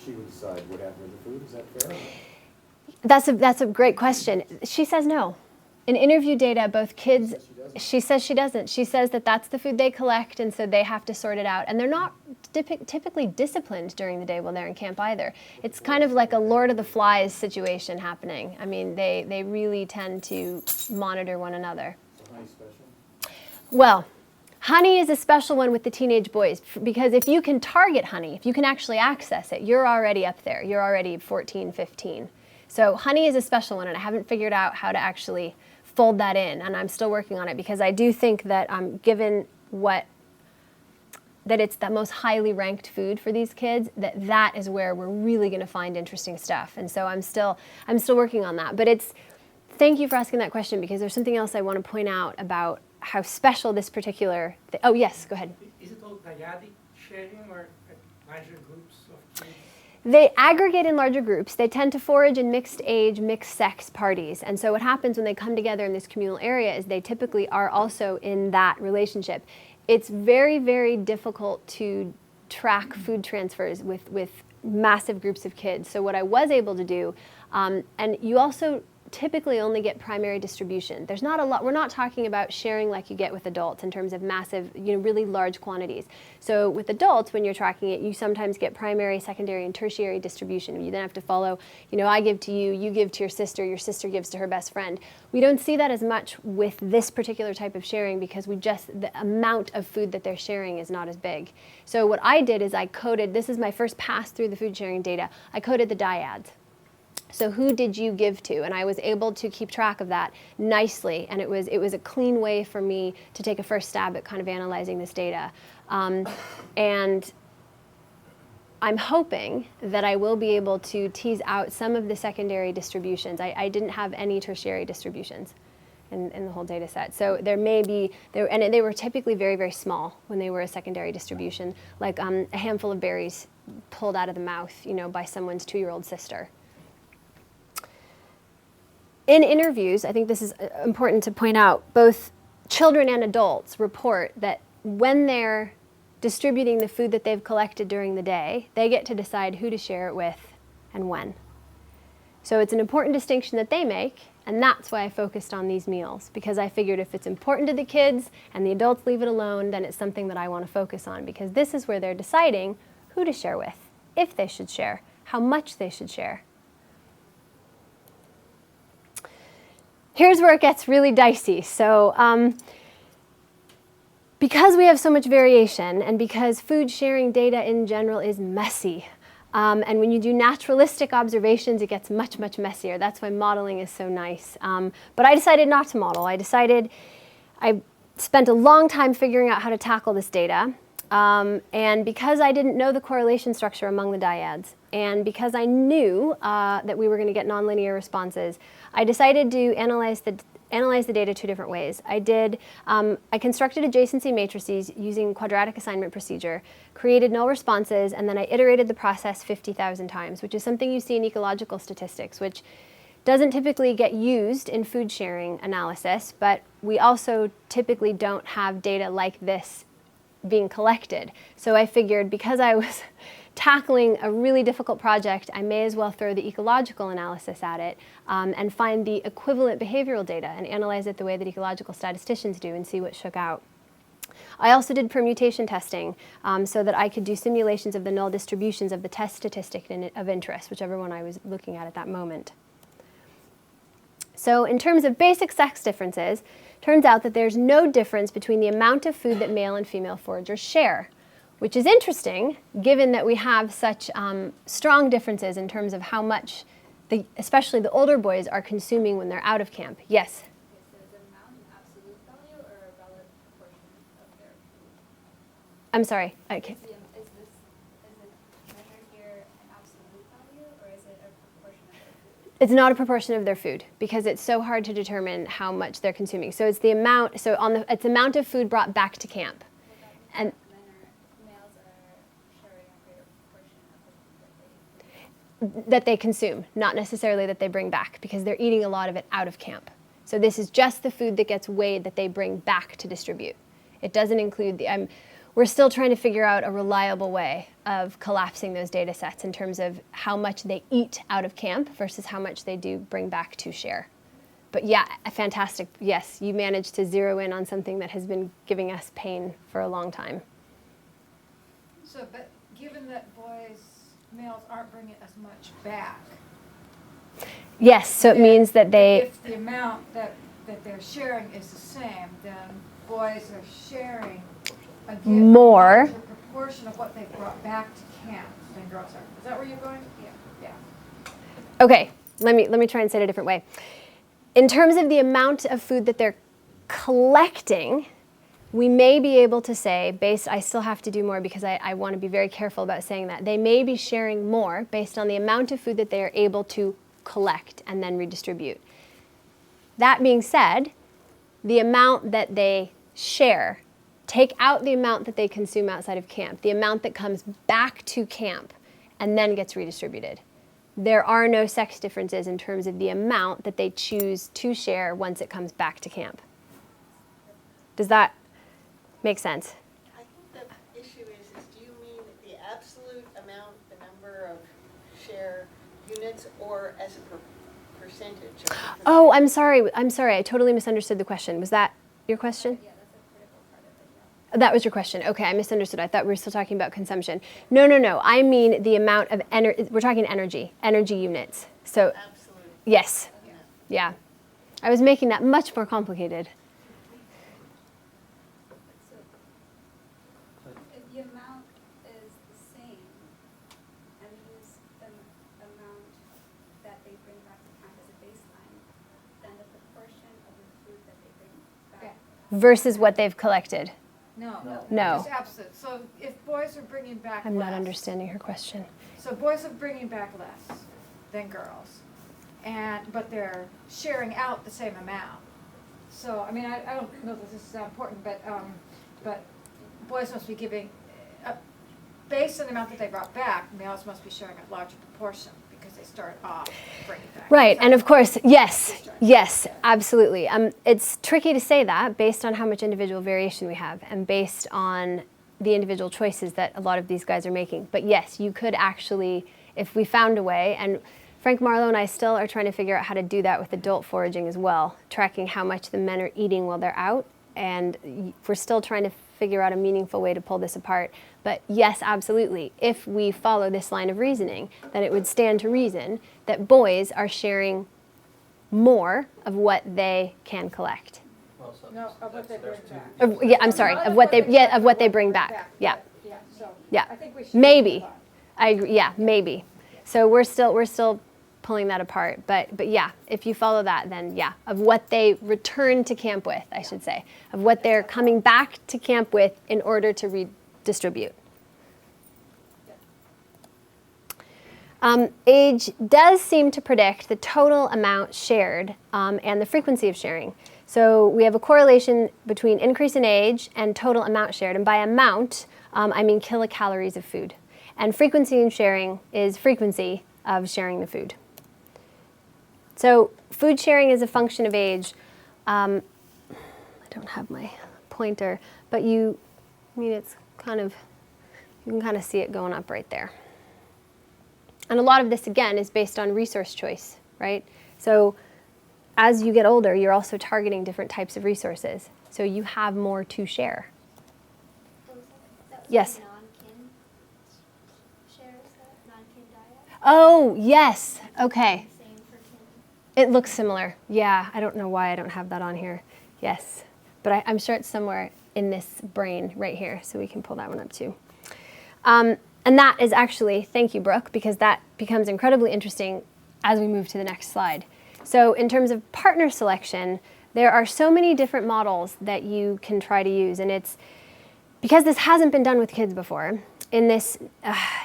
she would decide what happened with the food, is that fair? That's a great question. She says no. In interview data, both kids, she says she doesn't. She says that that's the food they collect, and so they have to sort it out. And they're not typically disciplined during the day while they're in camp either. It's kind of like a Lord of the Flies situation happening. I mean, they really tend to monitor one another. So honey special? Well, Honey is a special one with the teenage boys because if you can target honey, if you can actually access it, you're already up there. You're already 14, 15. So honey is a special one, and I haven't figured out how to actually fold that in, and I'm still working on it because I do think that given that it's the most highly ranked food for these kids, that is where we're really going to find interesting stuff. And so I'm still working on that. But thank you for asking that question because there's something else I want to point out about how special this particular oh yes, go ahead. Is it all dyadic sharing or larger groups of kids? They aggregate in larger groups. They tend to forage in mixed age, mixed sex parties. And so what happens when they come together in this communal area is they typically are also in that relationship. It's very, very difficult to track food transfers with massive groups of kids. So what I was able to do, and you also typically only get primary distribution. There's not a lot, we're not talking about sharing like you get with adults in terms of massive, really large quantities. So with adults, when you're tracking it, you sometimes get primary, secondary, and tertiary distribution. You then have to follow, I give to you, you give to your sister gives to her best friend. We don't see that as much with this particular type of sharing because the amount of food that they're sharing is not as big. So what I did is I coded, this is my first pass through the food sharing data, I coded the dyads. So who did you give to? And I was able to keep track of that nicely, and it was a clean way for me to take a first stab at kind of analyzing this data. And I'm hoping that I will be able to tease out some of the secondary distributions. I didn't have any tertiary distributions in the whole data set. So there may be, and they were typically very, very small when they were a secondary distribution, like a handful of berries pulled out of the mouth, by someone's 2-year-old sister. In interviews, I think this is important to point out, both children and adults report that when they're distributing the food that they've collected during the day, they get to decide who to share it with and when. So it's an important distinction that they make, and that's why I focused on these meals, because I figured if it's important to the kids and the adults leave it alone, then it's something that I want to focus on, because this is where they're deciding who to share with, if they should share, how much they should share. Here's where it gets really dicey. So because we have so much variation and because food sharing data in general is messy, and when you do naturalistic observations, it gets much, much messier. That's why modeling is so nice. But I decided not to model. I spent a long time figuring out how to tackle this data. And because I didn't know the correlation structure among the dyads, and because I knew that we were going to get nonlinear responses, I decided to analyze the data 2 different ways. I constructed adjacency matrices using quadratic assignment procedure, created null responses, and then I iterated the process 50,000 times, which is something you see in ecological statistics, which doesn't typically get used in food sharing analysis, but we also typically don't have data like this being collected. So I figured because I was tackling a really difficult project, I may as well throw the ecological analysis at it and find the equivalent behavioral data and analyze it the way that ecological statisticians do and see what shook out. I also did permutation testing so that I could do simulations of the null distributions of the test statistic of interest, whichever one I was looking at that moment. So in terms of basic sex differences, turns out that there's no difference between the amount of food that male and female foragers share, which is interesting given that we have such strong differences in terms of how much, especially the older boys, are consuming when they're out of camp. Yes? Okay, so is the amount an absolute value or a relative proportion of their food? I'm sorry. Okay. Is the measure here an absolute value or is it a proportion of their food? It's not a proportion of their food because it's so hard to determine how much they're consuming. So it's the amount. So it's the amount of food brought back to camp, and Males are sharing a greater proportion of the food that they consume, not necessarily that they bring back, because they're eating a lot of it out of camp. So this is just the food that gets weighed that they bring back to distribute. It doesn't include we're still trying to figure out a reliable way of collapsing those data sets in terms of how much they eat out of camp versus how much they do bring back to share. But yeah, fantastic. Yes, you managed to zero in on something that has been giving us pain for a long time. So, but given that males aren't bringing as much back. Yes, so it means that If the amount that that they're sharing is the same, then boys are sharing a given More. larger proportion of what they brought back to camp than girls are. Is that where you're going? Yeah. Okay, let me try and say it a different way. In terms of the amount of food that they're collecting, we may be able to say, I still have to do more because I want to be very careful about saying that. They may be sharing more based on the amount of food that they are able to collect and then redistribute. That being said, the amount that they share, take out the amount that they consume outside of camp, the amount that comes back to camp and then gets redistributed. There are no sex differences in terms of the amount that they choose to share once it comes back to camp. Does that make sense? I think the issue is do you mean the absolute amount, the number of share units, or as a percentage? Oh, I'm sorry. I totally misunderstood the question. Was that your question? Yeah, that's a critical part of it, yeah. That was your question. Okay, I misunderstood. I thought we were still talking about consumption. No. I mean the amount of energy. We're talking energy units. So, Absolute. yes. Yeah. I was making that much more complicated. So if the amount is the same, and we use the amount that they bring back to camp as a baseline, then the proportion of the food that they bring back. Versus what they've collected. No. No. It's absolute. So if boys are bringing back I'm less. not understanding her question. So boys are bringing back less than girls, but they're sharing out the same amount. So I mean, I don't know that this is that important, but boys must be giving, based on the amount that they brought back, males must be sharing a larger proportion because they start off bringing back. Right, and of course, yes, absolutely. It's tricky to say that based on how much individual variation we have and based on the individual choices that a lot of these guys are making. But yes, you could actually, if we found a way, and Frank Marlowe and I still are trying to figure out how to do that with adult foraging as well, tracking how much the men are eating while they're out, and we're still trying to figure out a meaningful way to pull this apart. But yes, absolutely, if we follow this line of reasoning, then it would stand to reason that boys are sharing more of what they can collect. No, of what they bring back. Of what they bring back. Yeah. Yeah, so Yeah. I think we should. Maybe. I agree. Yeah, maybe. So we're still pulling that apart. But yeah, if you follow that, then yeah, of what they return to camp with, I should say, of what they're coming back to camp with in order to redistribute. Age does seem to predict the total amount shared and the frequency of sharing. So we have a correlation between increase in age and total amount shared. And by amount, I mean kilocalories of food. And frequency in sharing is frequency of sharing the food. So food sharing is a function of age. I don't have my pointer, but it's kind of, you can kind of see it going up right there. And a lot of this, again, is based on resource choice, right? So as you get older, you're also targeting different types of resources. So you have more to share. Yes. Non-kin shares, non-kin diet? Oh, yes. Okay. Same for kin. It looks similar. Yeah, I don't know why I don't have that on here. Yes. But I'm sure it's somewhere in this brain right here, so we can pull that one up too. And that is actually, thank you, Brooke, because that becomes incredibly interesting as we move to the next slide. So in terms of partner selection, there are so many different models that you can try to use, and it's because this hasn't been done with kids before. In this,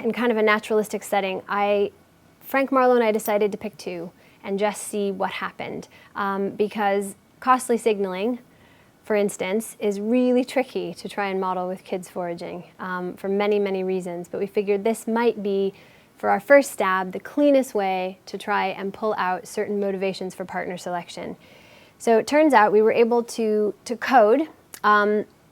in kind of a naturalistic setting, Frank Marlowe and I decided to pick two and just see what happened, because costly signaling, for instance, is really tricky to try and model with kids foraging for many, many reasons. But we figured this might be, for our first stab, the cleanest way to try and pull out certain motivations for partner selection. So it turns out we were able to code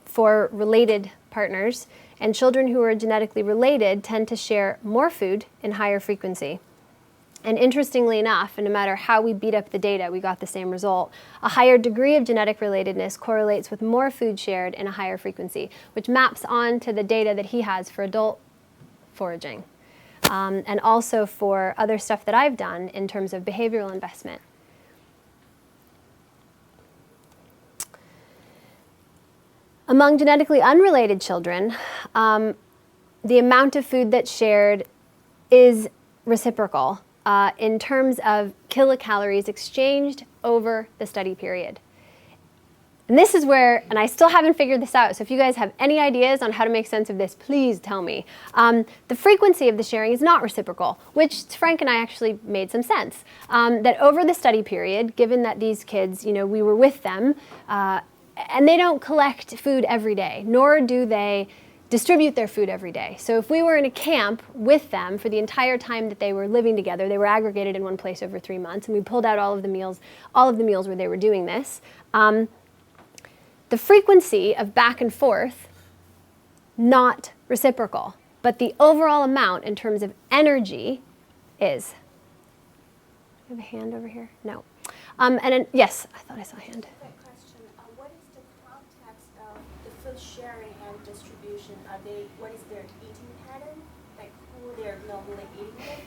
for related partners, and children who are genetically related tend to share more food in higher frequency. And interestingly enough, and no matter how we beat up the data, we got the same result. A higher degree of genetic relatedness correlates with more food shared in a higher frequency, which maps on to the data that he has for adult foraging. And also for other stuff that I've done in terms of behavioral investment. Among genetically unrelated children, the amount of food that's shared is reciprocal in terms of kilocalories exchanged over the study period. And this is where, and I still haven't figured this out, so if you guys have any ideas on how to make sense of this, please tell me. The frequency of the sharing is not reciprocal, which Frank and I actually made some sense. That over the study period, given that these kids, we were with them, and they don't collect food every day, nor do they distribute their food every day. So if we were in a camp with them for the entire time that they were living together, they were aggregated in one place over 3 months, and we pulled out all of the meals where they were doing this. The frequency of back and forth, not reciprocal, but the overall amount in terms of energy is. Do you have a hand over here? No. And then, yes, I thought I saw a hand. Quick question. What is the context of the food sharing and distribution? What is their eating pattern? Like who they're normally eating with?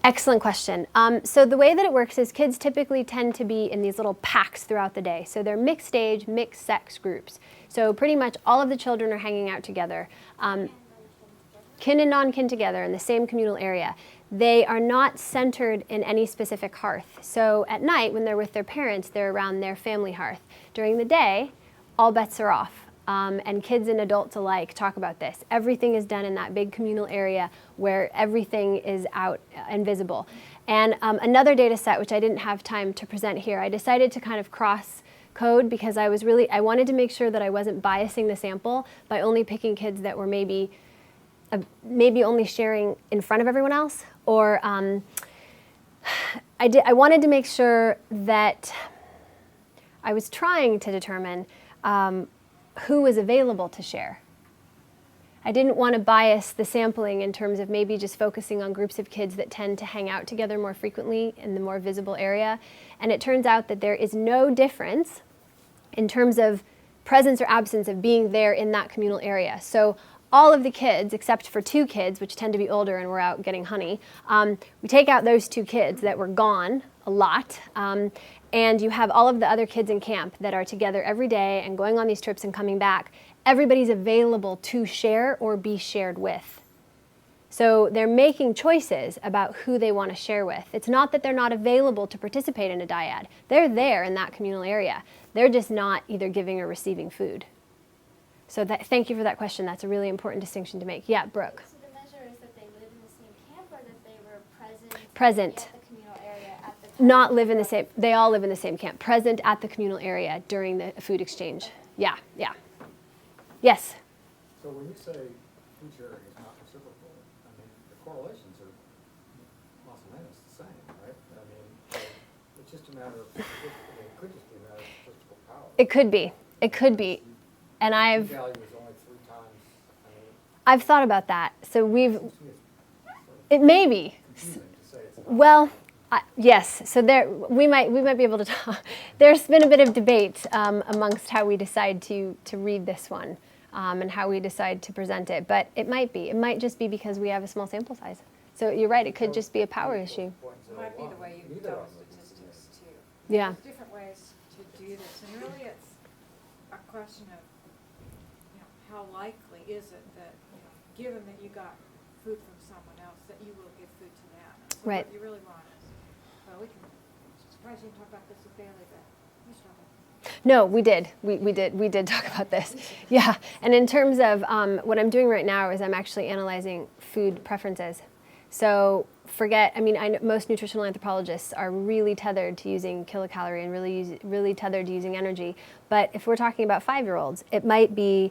Excellent question. So the way that it works is kids typically tend to be in these little packs throughout the day. So they're mixed age, mixed sex groups. So pretty much all of the children are hanging out together, kin and non-kin together in the same communal area. They are not centered in any specific hearth. So at night when they're with their parents, they're around their family hearth. During the day, all bets are off. And kids and adults alike talk about this. Everything is done in that big communal area where everything is out and visible. And another data set, which I didn't have time to present here, I decided to kind of cross-code because I wanted to make sure that I wasn't biasing the sample by only picking kids that were maybe only sharing in front of everyone else, or I wanted to make sure that I was trying to determine who was available to share. I didn't want to bias the sampling in terms of maybe just focusing on groups of kids that tend to hang out together more frequently in the more visible area. And it turns out that there is no difference in terms of presence or absence of being there in that communal area. So all of the kids, except for 2 kids, which tend to be older and were out getting honey, we take out those 2 kids that were gone a lot, and you have all of the other kids in camp that are together every day and going on these trips and coming back. Everybody's available to share or be shared with. So they're making choices about who they want to share with. It's not that they're not available to participate in a dyad. They're there in that communal area. They're just not either giving or receiving food. So thank you for that question. That's a really important distinction to make. Yeah, Brooke. So the measure is that they live in the same camp or that they were present Present. at the communal area at the time? Not live in the same, they all live in the same camp. Present at the communal area during the food exchange. Yeah, yeah. Yes? So when you say food sharing is not reciprocal, I mean, the correlations are plus or minus the same, right? I mean, it's just a matter of, it could just be a matter of statistical power. It could be. It could be. And The value is only 3 times, I mean, I've thought about that. So it seems to me it's it may be. confusing to say it's not. Well, yes. So we might be able to talk. There's been a bit of debate amongst how we decide to read this one and how we decide to present it. But it might be. It might just be because we have a small sample size. So you're right. It could just be a power issue. It might be the way you Neither tell of them. statistics too. Yeah. There's different ways to do this, and really it's a question of, how likely is it that, given that you got food from someone else, that you will give food to them? So Right. what you really want is, well, we can, surprised you didn't talk about this with Bailey, but we struggle. No, we did. We did talk about this. Yeah. And in terms of what I'm doing right now is I'm actually analyzing food preferences. So I know most nutritional anthropologists are really tethered to using kilocalorie and really tethered to using energy. But if we're talking about 5-year-olds, it might be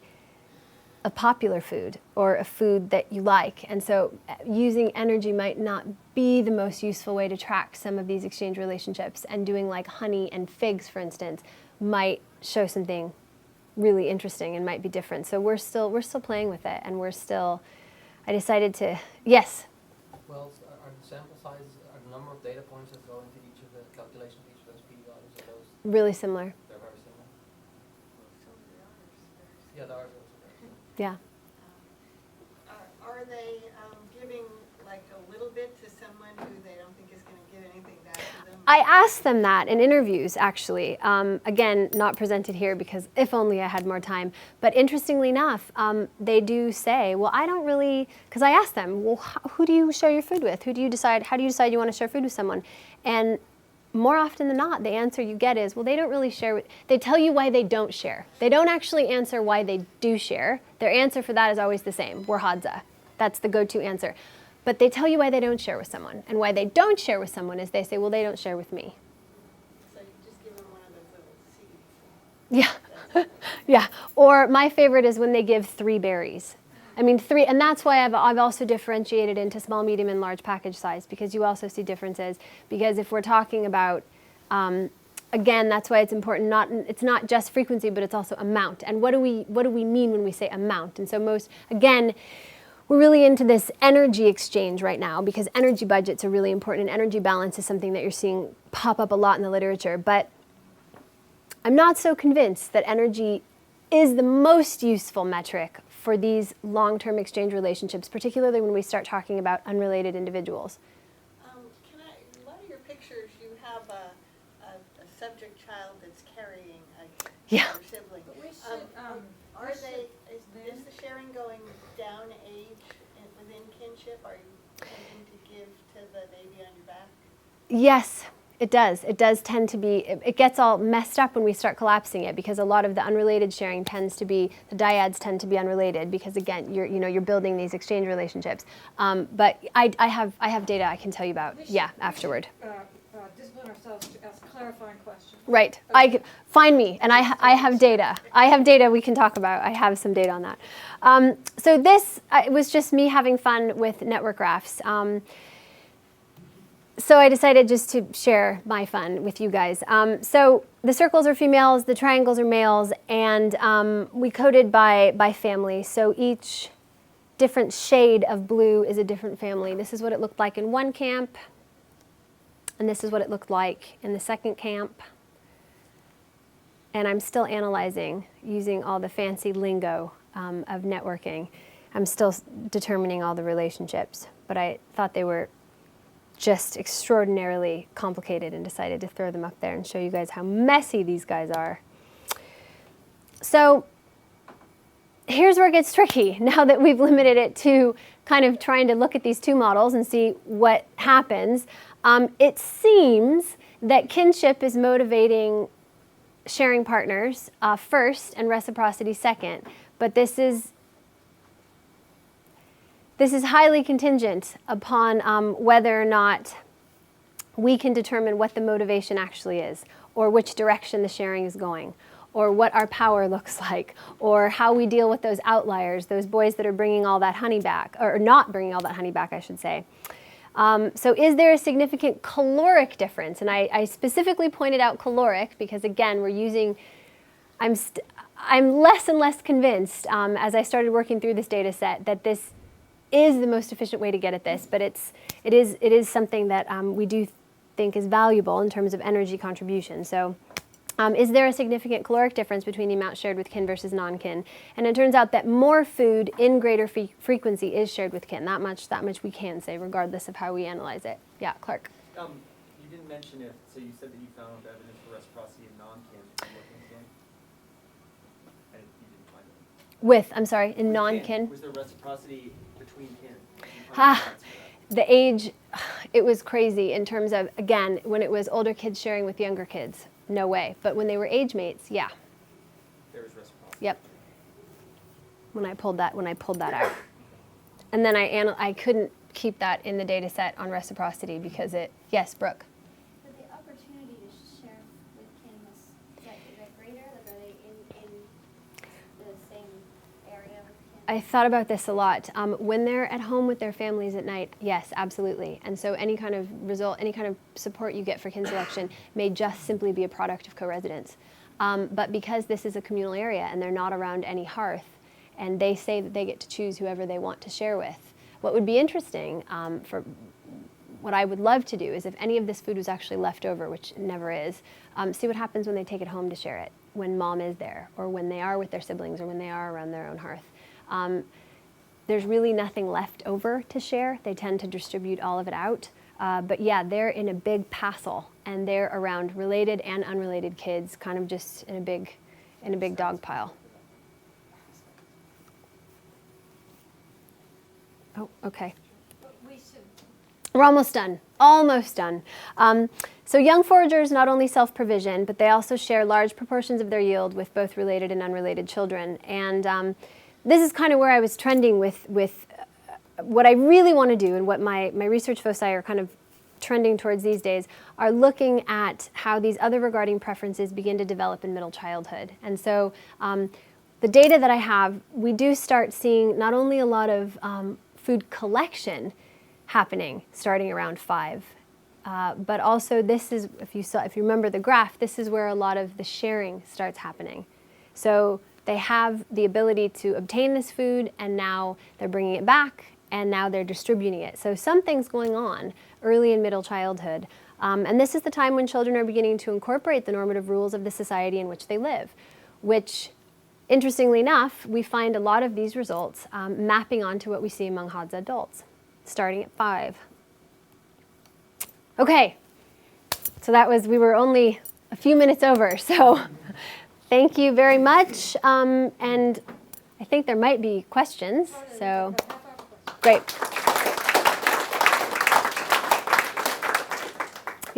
a popular food or a food that you like. And so using energy might not be the most useful way to track some of these exchange relationships, and doing like honey and figs, for instance, might show something really interesting and might be different. So we're still playing with it, and I decided to, yes? Well, are the sample size, are the number of data points that go into each of the calculations of each of those p-values, are those, Really similar. they're very similar? Yeah, the ours are also very similar. Yeah. Are they giving like a little bit to someone who they don't think is going to give anything back to them? I asked them that in interviews, actually. Again, not presented here because if only I had more time. But interestingly enough, they do say, well, I don't really, because I asked them, well, who do you share your food with? How do you decide you want to share food with someone? And more often than not, the answer you get is, well, they don't really share. They tell you why they don't share. They don't actually answer why they do share. Their answer for that is always the same. We're Hadza. That's the go-to answer. But they tell you why they don't share with someone. And why they don't share with someone is they say, well, they don't share with me. So you just give them one of those little seeds. Yeah, yeah. Or my favorite is when they give 3 berries. I mean, 3, and that's why I've also differentiated into small, medium, and large package size, because you also see differences. Because if we're talking about, again, that's why it's important. It's not just frequency, but it's also amount. And what do we mean when we say amount? And so again, we're really into this energy exchange right now because energy budgets are really important, and energy balance is something that you're seeing pop up a lot in the literature. But I'm not so convinced that energy is the most useful metric for these long-term exchange relationships, particularly when we start talking about unrelated individuals. A lot of your pictures, you have a subject child that's carrying a sibling. But we should, Is the sharing going down age within kinship? Are you tending to give to the baby on your back? Yes, it does. It does tend to be, it gets all messed up when we start collapsing it, because a lot of the unrelated sharing tends to be, the dyads tend to be unrelated because, again, you're building these exchange relationships. But I have data I can tell you about, afterward. Discipline ourselves to ask clarifying questions. Right. Find me, and I have data. I have data we can talk about. I have some data on that. So this it was just me having fun with network graphs. So I decided just to share my fun with you guys. So the circles are females, the triangles are males, and we coded by family. So each different shade of blue is a different family. This is what it looked like in one camp. And this is what it looked like in the second camp. And I'm still analyzing using all the fancy lingo of networking. I'm still determining all the relationships, but I thought they were just extraordinarily complicated and decided to throw them up there and show you guys how messy these guys are. So here's where it gets tricky now that we've limited it to kind of trying to look at these 2 models and see what happens. It seems that kinship is motivating sharing partners first and reciprocity second, but this is highly contingent upon whether or not we can determine what the motivation actually is, or which direction the sharing is going, or what our power looks like, or how we deal with those outliers, those boys that are bringing all that honey back, or not bringing all that honey back, I should say. So is there a significant caloric difference? And I specifically pointed out caloric because, again, we're using, I'm less and less convinced as I started working through this data set that this is the most efficient way to get at this, but it is something that we do think is valuable in terms of energy contribution. So is there a significant caloric difference between the amount shared with kin versus non-kin? And it turns out that more food in greater frequency is shared with kin. That much we can say, regardless of how we analyze it. Yeah, Clark. You didn't mention it, so you said that you found evidence for reciprocity in non-kin. Did you look into it? And you didn't find it? With, I'm sorry, in With non-kin? kin. Was there reciprocity between kin? The age, it was crazy in terms of, again, when it was older kids sharing with younger kids. No way. But when they were age mates, yeah. There was reciprocity. Yep. When I pulled that out. And then I couldn't keep that in the data set on reciprocity because yes, Brooke. But the opportunity to share with kin is that greater? Like, are they in the same area with kin? I thought about this a lot. When they're at home with their families at night, yes, absolutely. And so any kind of support you get for kin selection may just simply be a product of co-residence. But because this is a communal area and they're not around any hearth, and they say that they get to choose whoever they want to share with, what would be interesting for what I would love to do is if any of this food was actually left over, which it never is, see what happens when they take it home to share it, when mom is there, or when they are with their siblings, or when they are around their own hearth. There's really nothing left over to share. They tend to distribute all of it out. But yeah, they're in a big passel and they're around related and unrelated kids, kind of just in a big dog pile. Oh, okay. We should. We're almost done. Almost done. So young foragers not only self-provision, but they also share large proportions of their yield with both related and unrelated children. And this is kind of where I was trending with what I really want to do, and what my research foci are kind of trending towards these days, are looking at how these other regarding preferences begin to develop in middle childhood. And so the data that I have, we do start seeing not only a lot of food collection happening starting around 5, but also this is, if you remember the graph, this is where a lot of the sharing starts happening. So they have the ability to obtain this food, and now they're bringing it back, and now they're distributing it. So something's going on early and middle childhood. And this is the time when children are beginning to incorporate the normative rules of the society in which they live, which, interestingly enough, we find a lot of these results mapping onto what we see among Hadza adults, starting at 5. Okay, so we were only a few minutes over, so thank you very much. And I think there might be questions, so great.